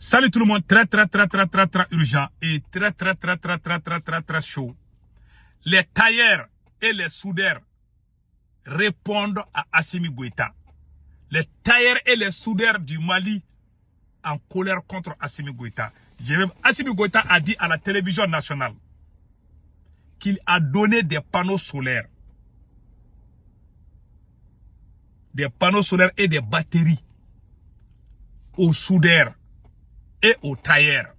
Salut tout le monde, très urgent et très chaud. Les tailleurs et les soudeurs répondent à Assimi Goïta. Les tailleurs et les soudeurs du Mali en colère contre Assimi Goïta. Assimi Goïta a dit à la télévision nationale qu'il a donné des panneaux solaires. Des panneaux solaires et des batteries aux soudeurs et aux tailleurs.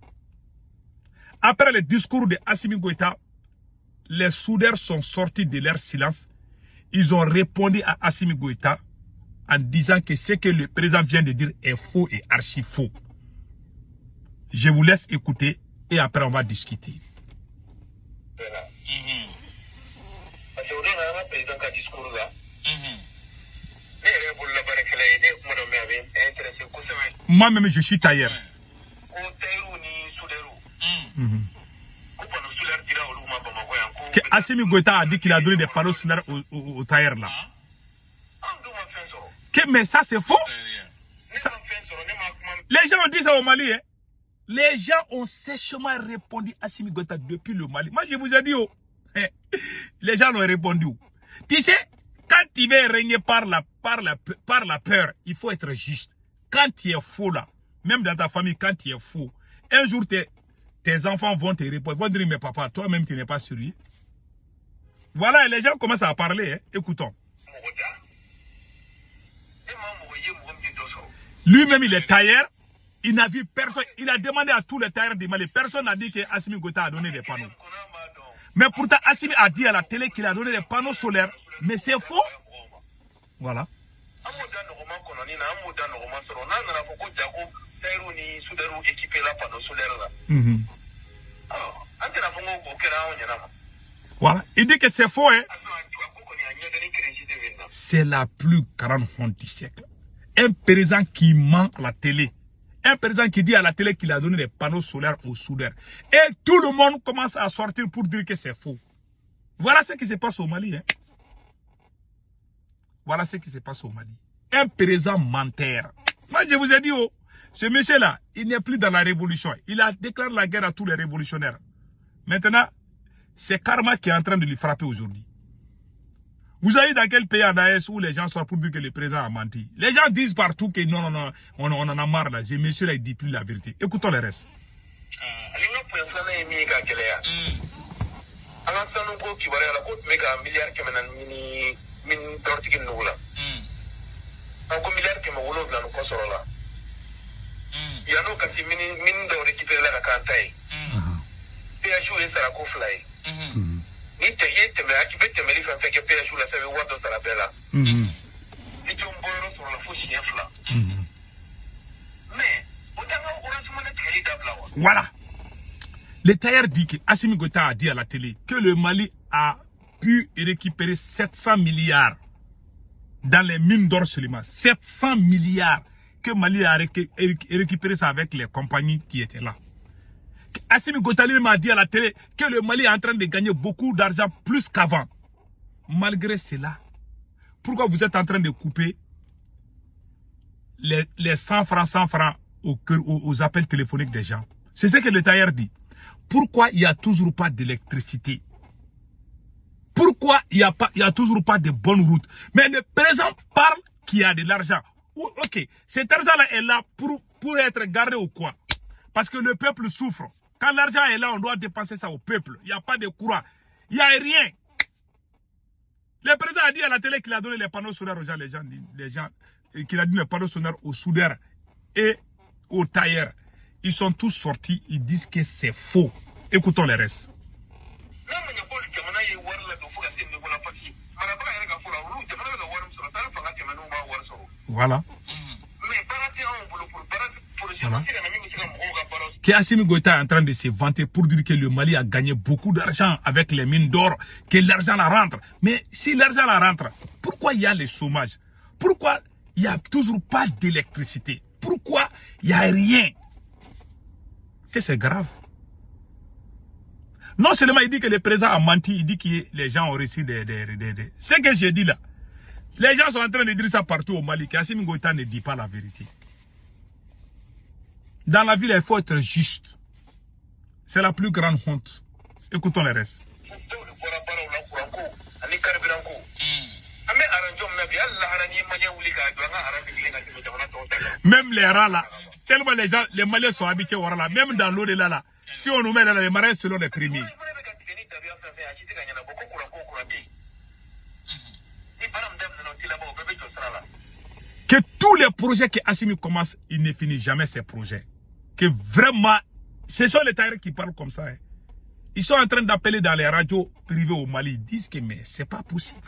Après le discours de Assimi Goïta, les soudeurs sont sortis de leur silence. Ils ont répondu à Assimi Goïta en disant que ce que le président vient de dire est faux et archi faux. Je vous laisse écouter et après on va discuter. Moi-même, je suis tailleur. Que Assimi Goïta a dit qu'il a donné des panneaux solaires aux tailleurs là. Mais ça c'est faux. Les gens ont dit ça au Mali. Hein. Les gens ont sèchement répondu à Assimi Goïta depuis le Mali. Moi je vous ai dit, oh, les gens ont répondu. Tu sais, quand tu veux régner par la peur, il faut être juste. Quand tu es faux là, même dans ta famille, quand tu es faux, un jour tes enfants vont te répondre, vont dire mais papa, toi-même tu n'es pas sérieux. Voilà, et les gens commencent à parler, hein. Écoutons. Lui-même il est tailleur, il n'a vu personne, il a demandé à tous les tailleurs du Mali, personne n'a dit que Assimi Goïta a donné des panneaux. Mais pourtant Assimi a dit à la télé qu'il a donné des panneaux solaires, mais c'est faux. Voilà. Voilà. Il dit que c'est faux. Hein? C'est la plus grande honte du siècle. Un président qui ment à la télé. Un président qui dit à la télé qu'il a donné des panneaux solaires aux soudeurs. Et tout le monde commence à sortir pour dire que c'est faux. Voilà ce qui se passe au Mali. Hein? Voilà ce qui se passe au Mali. Un président menteur. Moi, je vous ai dit, oh, ce monsieur-là, il n'est plus dans la révolution. Il a déclaré la guerre à tous les révolutionnaires. Maintenant, c'est karma qui est en train de lui frapper aujourd'hui. Vous avez dans quel pays en AES où les gens sortent pour dire que le président a menti? Les gens disent partout que non, on en a marre là. Ce monsieur-là, il ne dit plus la vérité. Écoutons le reste. Voilà. Le tailleur dit que Assimi Goïta a dit à la télé que le Mali a pu récupérer 700 milliards dans les mines d'or seulement. 700 milliards que Mali a récupéré ça avec les compagnies qui étaient là. Assimi Goïta lui-même a dit à la télé que le Mali est en train de gagner beaucoup d'argent plus qu'avant. Malgré cela, pourquoi vous êtes en train de couper les 100 francs aux appels téléphoniques des gens? C'est ce que le tailleur dit. Pourquoi il n'y a toujours pas d'électricité? Pourquoi il n'y a toujours pas de bonnes routes? Mais le président parle qu'il y a de l'argent. Ok, cet argent-là est là pour être gardé ou quoi? Parce que le peuple souffre. Quand l'argent est là, on doit dépenser ça au peuple. Il n'y a pas de courant. Il n'y a rien. Le président a dit à la télé qu'il a donné les panneaux solaires aux gens, qu'il a donné les panneaux solaires aux soudeurs et aux tailleurs. Ils sont tous sortis, ils disent que c'est faux. Écoutons les restes. Voilà. Que Assimi Goïta est en train de se vanter pour dire que le Mali a gagné beaucoup d'argent avec les mines d'or, que l'argent la rentre. Mais si l'argent la rentre, pourquoi il y a le chômage? Pourquoi il n'y a toujours pas d'électricité? Pourquoi il n'y a rien? Que c'est grave. Non seulement il dit que le président a menti, il dit que les gens ont reçu des... Ce que j'ai dit là, les gens sont en train de dire ça partout au Mali, qu'Assimi Goïta ne dit pas la vérité. Dans la ville, il faut être juste. C'est la plus grande honte. Écoutons les restes. Même les rats là, tellement les Maliens sont habitués au rats là, même dans l'eau de là, si on nous met là, les marins selon les premiers. Que tous les projets que Assimi commence, il ne finit jamais ces projets. Que vraiment, ce sont les tailleurs qui parlent comme ça. Hein. Ils sont en train d'appeler dans les radios privées au Mali. Ils disent que mais c'est pas possible.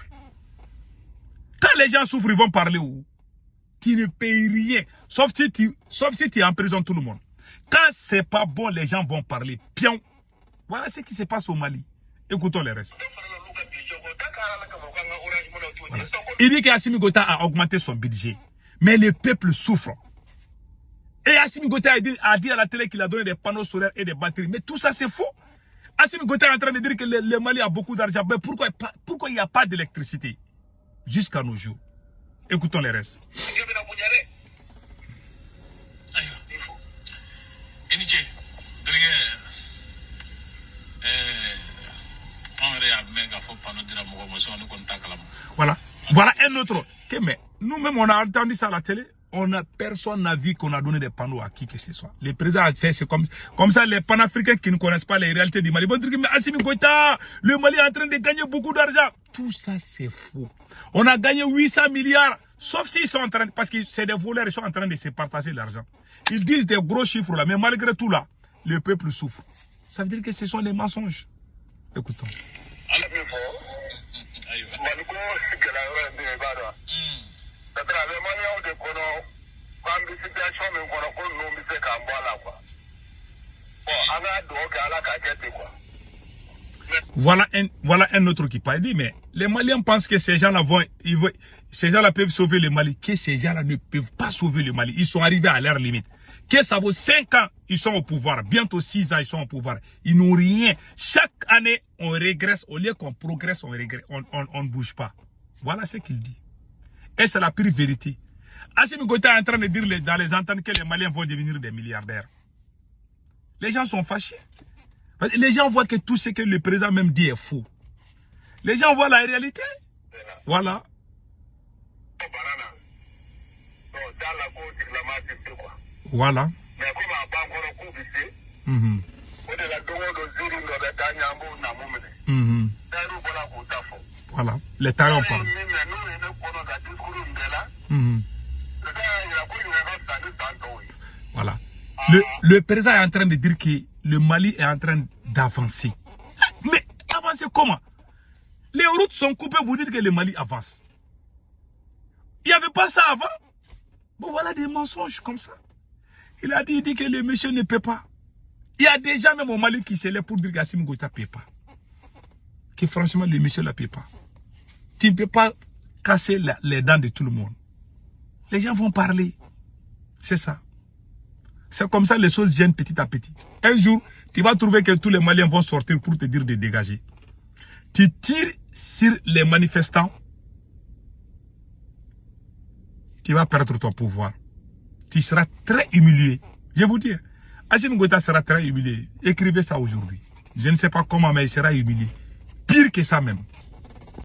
Quand les gens souffrent, ils vont parler où? Tu ne payes rien. Sauf si tu emprisonnes tout le monde. Quand c'est pas bon, les gens vont parler. Pion. Voilà ce qui se passe au Mali. Écoutons les restes. Voilà. Il dit qu'Assimi Goïta a augmenté son budget. Mais le peuple souffre. Et Assimi Goïta a dit à la télé qu'il a donné des panneaux solaires et des batteries. Mais tout ça, c'est faux. Assimi Goïta est en train de dire que le Mali a beaucoup d'argent. Mais pourquoi il n'y a pas d'électricité jusqu'à nos jours? Écoutons les restes. Voilà. Voilà un autre. Mais nous-mêmes, on a entendu ça à la télé. Personne n'a vu qu'on a donné des panneaux à qui que ce soit. Le président a fait, c'est comme ça, les panafricains qui ne connaissent pas les réalités du Mali vont dire que mais Assimi Goïta, le Mali est en train de gagner beaucoup d'argent. Tout ça, c'est faux. On a gagné 800 milliards, sauf s'ils sont en train, parce que c'est des voleurs, ils sont en train de se partager l'argent. Ils disent des gros chiffres là, mais malgré tout là, le peuple souffre. Ça veut dire que ce sont les mensonges. Écoutons. Voilà un autre qui parle. Il dit, mais les Maliens pensent que ces gens-là ces gens-là peuvent sauver le Mali. Que ces gens-là ne peuvent pas sauver le Mali. Ils sont arrivés à leur limite. Que ça vaut 5 ans, ils sont au pouvoir. Bientôt 6 ans, ils sont au pouvoir. Ils n'ont rien. Chaque année, on régresse. Au lieu qu'on progresse, on régresse. On ne bouge pas. Voilà ce qu'il dit. Et c'est la pure vérité. Assimi Goïta est en train de dire dans les ententes que les Maliens vont devenir des milliardaires. Les gens sont fâchés. Les gens voient que tout ce que le président même dit est faux. Les gens voient la réalité. Voilà. Voilà. Voilà. Les tailleurs parlent. Voilà. Le président est en train de dire que le Mali est en train d'avancer. Mais avancer comment? Les routes sont coupées, vous dites que le Mali avance. Il n'y avait pas ça avant. Bon, voilà des mensonges comme ça. Il dit que le monsieur ne paie pas. Il y a des gens même au Mali qui se lèvent pour dire qu'Assimi Goïta ne paie pas. Que franchement, le monsieur ne la paie pas. Tu ne peux pas casser les dents de tout le monde. Les gens vont parler. C'est ça. C'est comme ça les choses viennent petit à petit. Un jour, tu vas trouver que tous les Maliens vont sortir pour te dire de dégager. Tu tires sur les manifestants, tu vas perdre ton pouvoir. Tu seras très humilié. Je vous dis, Assimi Goïta sera très humilié. Écrivez ça aujourd'hui. Je ne sais pas comment, mais il sera humilié. Pire que ça même.